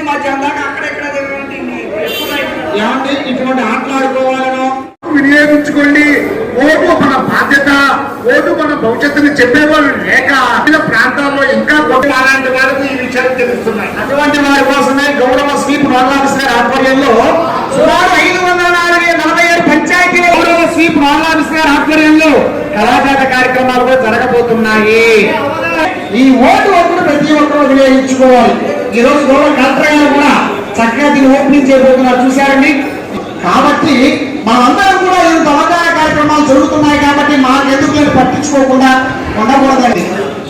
మధ్యాహ్నం అక్కడెక్కడ ఏమంటే ఇటువంటి ఆటలాడుకోవాలను వినియోగించుకోండి. ఓటు మన బాధ్యత, ఓటు మన భవిష్యత్తుని చెప్పేవాళ్ళు లేక ప్రాంతాల్లో ఇంకా అలాంటి వారికి ఈ విషయాలు తెలుస్తున్నాయి. అటువంటి వారి కోసమే గౌరవ స్వీప్ నోడల్ ఆఫీసర్ ఆధ్వర్యంలో సుమారు 547 పంచాయతీల గౌరవ స్వీప్ నోడల్ ఆఫీసర్ ఆధ్వర్యంలో కళాజాత కార్యక్రమాలు కూడా జరగబోతున్నాయి. ఈ ఓటు హక్కును ప్రతి ఒక్కరూ వినియోగించుకోవాలి. ఈ రోజు గౌరవ కలెక్టర్ గారు కూడా చక్కగా దీన్ని ఓపెనింగ్ చేయబోతున్నారు, చూశారండి. కాబట్టి మనందరం కూడా ఇంత అవగాహన కార్యక్రమాలు జరుగుతున్నాయి కాబట్టి మనకు ఎందుకు లేదు పట్టించుకోకుండా ఉండకూడదండి.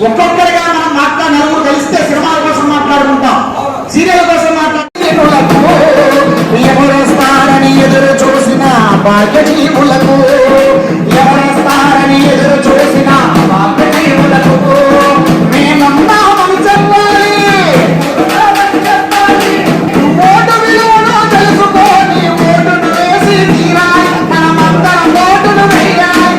ఒక్కొక్కరిగా మనం నలుగురు కలిస్తే సినిమాల కోసం మాట్లాడుకుంటాం, సీరియల్ కోసం మాట్లాడుకుంటారని ఎదురు చూసిన భాగ్యజీవులకు, ఎవరేస్తారని ఎదురు చూసిన భాగ్యజీవులకు మేమన్నామని చెప్పాలి. ఓటు విలువను తెలుసుకొని ఓటును వేసి తీరాలి. మనమందరం ఓటును వేయాలి.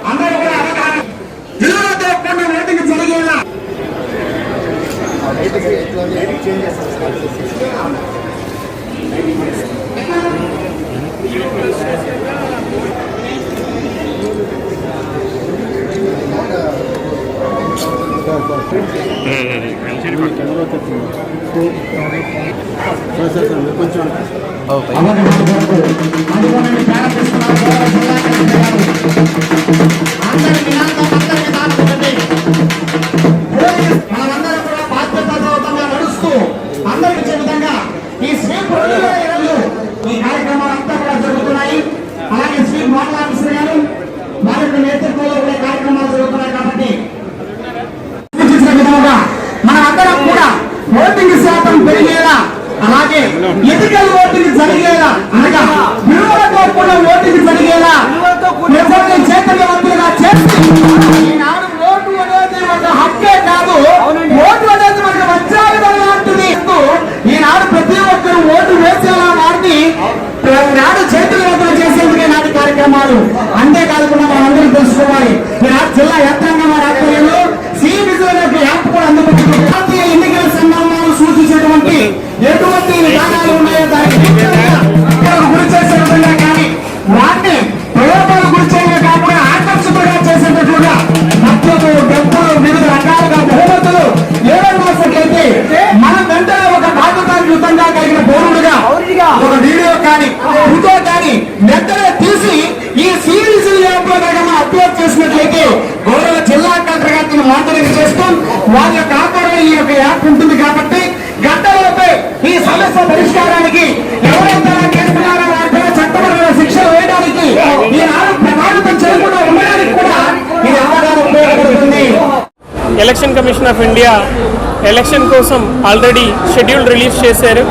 అందరూ కూడా అవగాహన విలువలతో కూడిన ఓటింగ్ జరిగేలా మనమందరం కూడా బాధ్యతాయుతంగా నడుస్తూ అందరికి ఇచ్చే విధంగా ఈ స్వీప్ ఈ కార్యక్రమాలు అంతా కూడా జరుగుతున్నాయి. అలాగే స్వీప్ నోడల్ ఆఫీసర్ గారు వారి యొక్క నేతృత్వంలో కూడా కార్యక్రమాలు జరుగుతున్నాయి. కాబట్టి సూచించిన విధంగా మనమందరం కూడా ఓటింగ్ శాతం పెరిగేలా, అలాగే ఎన్నికల ఓటింగ్ జరిగేలా, అనగా విలువలతో కూడా ఓటింగ్ జరిగేలా ప్రజల్ని చైతన్యవంతులుగా చేసి ఈనాడు ఓటు అనేది ఒక హక్కే కాదు, ఓటు అనేది మనకు వజ్రాయుధం లాంటిది. ఈనాడు ప్రతి ఒక్కరు ఓటు వేసేలా వారిని నాడు చైతన్యవంతులు చేసేందుకే నాటి కార్యక్రమాలు. అంతేకాకుండా మనం అందరం తెలుసుకోవాలి, ఈనాడు జిల్లా యంత్రాంగం వారి ఆధ్వర్యంలో సివిజిల్ యాప్ కూడా అందుబాటులో జాతీయ ఎన్నికల సంఘం సూచించేటువంటి ఎటువంటి విధానాలు ఉన్నాయో దానికి గురి చేసే విధంగా కానీ వాటిని ప్రయోగాలు గురి చేయడం కాకుండా ఆకర్షితులుగా చేసేటట్లుగా మద్దతు, డబ్బులు, వివిధ రకాలుగా బహుమతులు ఏమైతే మనం వెంటనే ఒక బాధ్యతాయుతంగా కలిగిన పౌరుడుగా ఒక వీడియో కానీ ఫోటో కానీ వెంటనే తీసి ఈ సిరీస్ యాప్ లో మనం అప్లోడ్ చేసినట్లయితే గౌరవ జిల్లా కలెక్టర్ గారిని మానిటరింగ్ చేస్తూ వారి యొక్క ఆధ్వర్యంలో ఈ యొక్క యాప్ ఉంటుంది. కాబట్టి గంటలపై ఈ సమస్య పరిష్కారానికి ఎవరైతే చేస్తున్నారో వారిపై చట్టపరమైన శిక్షలు వేయడానికి ఈనాడు ప్రభావితం చేయకుండా ఉండడానికి కూడా ఇది అవగాహన ఉపయోగపడుతుంది. Election commission of India election కోసం ఆల్రెడీ షెడ్యూల్ రిలీజ్ చేశారు.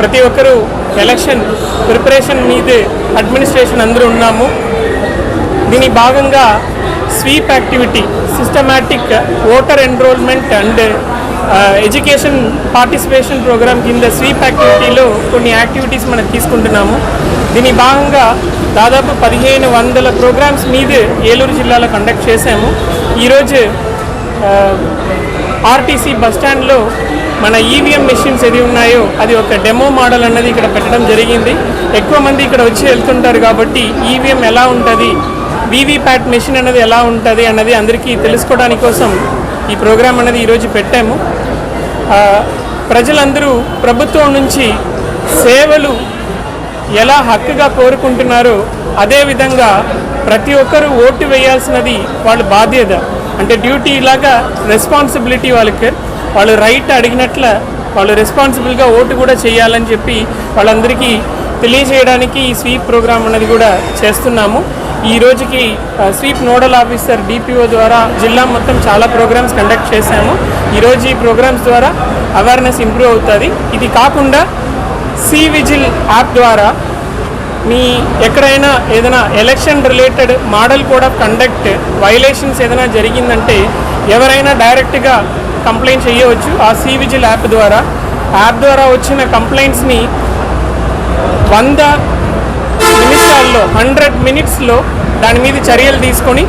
ప్రతి ఒక్కరూ ఎలక్షన్ ప్రిపరేషన్ మీద అడ్మినిస్ట్రేషన్ అందరూ ఉన్నాము. దీని భాగంగా SVEEP activity, systematic voter enrolment and education participation programme కింద స్వీప్ యాక్టివిటీలో కొన్ని యాక్టివిటీస్ మనం తీసుకుంటున్నాము. దీని భాగంగా దాదాపు 1500 ప్రోగ్రామ్స్ మీద ఏలూరు జిల్లాలో కండక్ట్ చేశాము. ఈరోజు ఆర్టీసీ బస్టాండ్లో మన ఈవీఎం మెషిన్స్ ఏది ఉన్నాయో అది ఒక డెమో మోడల్ అన్నది ఇక్కడ పెట్టడం జరిగింది. ఎక్కువ మంది ఇక్కడ వచ్చి వెళ్తుంటారు కాబట్టి ఈవీఎం ఎలా ఉంటుంది, వీవీప్యాట్ మెషిన్ అనేది ఎలా ఉంటుంది అన్నది అందరికీ తెలుసుకోవడానికి కోసం ఈ ప్రోగ్రాం అనేది ఈరోజు పెట్టాము. ప్రజలందరూ ప్రభుత్వం నుంచి సేవలు ఎలా హక్కుగా కోరుకుంటున్నారో అదేవిధంగా ప్రతి ఒక్కరూ ఓటు వేయాల్సినది వాళ్ళ బాధ్యత, అంటే డ్యూటీ లాగా రెస్పాన్సిబిలిటీ వాళ్ళకి. వాళ్ళు రైట్ అడిగినట్ల వాళ్ళు రెస్పాన్సిబుల్గా ఓటు కూడా చేయాలని చెప్పి వాళ్ళందరికీ తెలియజేయడానికి ఈ స్వీప్ ప్రోగ్రామ్ అనేది కూడా చేస్తున్నాము. ఈ రోజుకి స్వీప్ నోడల్ ఆఫీసర్ డిపిఓ ద్వారా జిల్లా మొత్తం చాలా ప్రోగ్రామ్స్ కండక్ట్ చేశాము. ఈరోజు ఈ ప్రోగ్రామ్స్ ద్వారా అవేర్నెస్ ఇంప్రూవ్ అవుతుంది. ఇది కాకుండా సివిజిల్ యాప్ ద్వారా మీ ఎక్కడైనా ఏదైనా election related model code of conduct violations ఏదైనా జరిగిందంటే ఎవరైనా డైరెక్ట్గా కంప్లైంట్ చేయవచ్చు ఆ సివిజిల్ యాప్ ద్వారా. యాప్ ద్వారా వచ్చిన కంప్లైంట్స్ని 100 నిమిషాల్లో 100 minutes దాని మీద చర్యలు తీసుకొని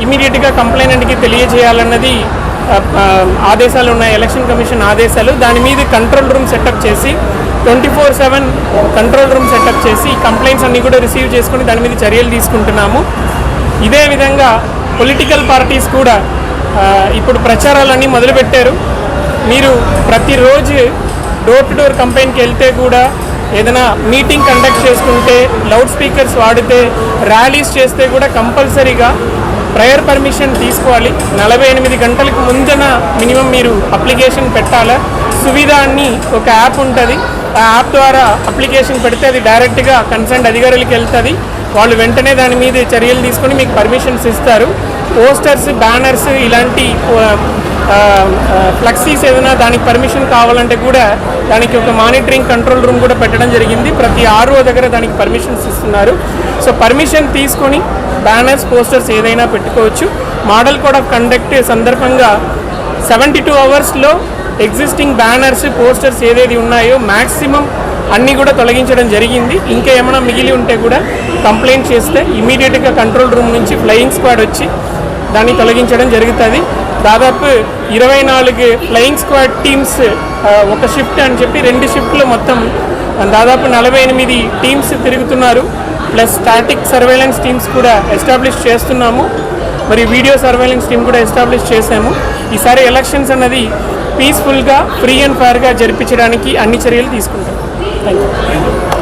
ఇమీడియట్గా కంప్లైనెంట్కి తెలియజేయాలన్నది ఆదేశాలు ఉన్నాయి, ఎలక్షన్ కమిషన్ ఆదేశాలు. దాని మీద కంట్రోల్ రూమ్ సెటప్ చేసి 24/7 కంట్రోల్ రూమ్ సెటప్ చేసి కంప్లైంట్స్ అన్నీ కూడా రిసీవ్ చేసుకొని దాని మీద చర్యలు తీసుకుంటున్నాము. ఇదే విధంగా పొలిటికల్ పార్టీస్ కూడా ఇప్పుడు ప్రచారాలన్నీ మొదలుపెట్టారు. మీరు ప్రతిరోజు డోర్ టు డోర్ కంపెనీకి వెళ్తే కూడా ఏదైనా మీటింగ్ కండక్ట్ చేసుకుంటే లౌడ్ స్పీకర్స్ వాడితే ర్యాలీస్ చేస్తే కూడా కంపల్సరీగా ప్రయర్ పర్మిషన్ తీసుకోవాలి. 48 గంటలకు ముందున మినిమం మీరు అప్లికేషన్ పెట్టాలా. సువిధ అని ఒక యాప్ ఉంటుంది, ఆ యాప్ ద్వారా అప్లికేషన్ పెడితే అది డైరెక్ట్గా కన్సర్న్ అధికారులకు వెళ్తుంది. వాళ్ళు వెంటనే దాని మీద చర్యలు తీసుకొని మీకు పర్మిషన్స్ ఇస్తారు. పోస్టర్స్, బ్యానర్స్ ఇలాంటి ఫ్లెక్సీస్ ఏదైనా దానికి పర్మిషన్ కావాలంటే కూడా దానికి ఒక మానిటరింగ్ కంట్రోల్ రూమ్ కూడా పెట్టడం జరిగింది. ప్రతి RO దగ్గర దానికి పర్మిషన్స్ ఇస్తున్నారు. సో పర్మిషన్ తీసుకొని బ్యానర్స్, పోస్టర్స్ ఏదైనా పెట్టుకోవచ్చు. మోడల్ కోడ్ ఆఫ్ కండక్ట్ సందర్భంగా 72 అవర్స్లో ఎగ్జిస్టింగ్ బ్యానర్స్, పోస్టర్స్ ఏదేది ఉన్నాయో మ్యాక్సిమం అన్నీ కూడా తొలగించడం జరిగింది. ఇంకా ఏమైనా మిగిలి ఉంటే కూడా కంప్లైంట్ చేస్తే ఇమీడియట్గా కంట్రోల్ రూమ్ నుంచి ఫ్లయింగ్ స్క్వాడ్ వచ్చి దాన్ని తొలగించడం జరుగుతుంది. దాదాపు 24 ఫ్లయింగ్ స్క్వాడ్ టీమ్స్ ఒక షిఫ్ట్ అని చెప్పి 2 షిఫ్ట్లు మొత్తం దాదాపు 48 టీమ్స్ తిరుగుతున్నారు. ప్లస్ స్టాటిక్ సర్వేలెన్స్ టీమ్స్ కూడా ఎస్టాబ్లిష్ చేస్తున్నాము. మరి వీడియో సర్వేలెన్స్ టీమ్ కూడా ఎస్టాబ్లిష్ చేసాము. ఈసారి ఎలక్షన్స్ అన్నది పీస్ఫుల్గా, ఫ్రీ అండ్ ఫెయిర్గా జరిపించడానికి అన్ని చర్యలు తీసుకుంటాం. Thank you.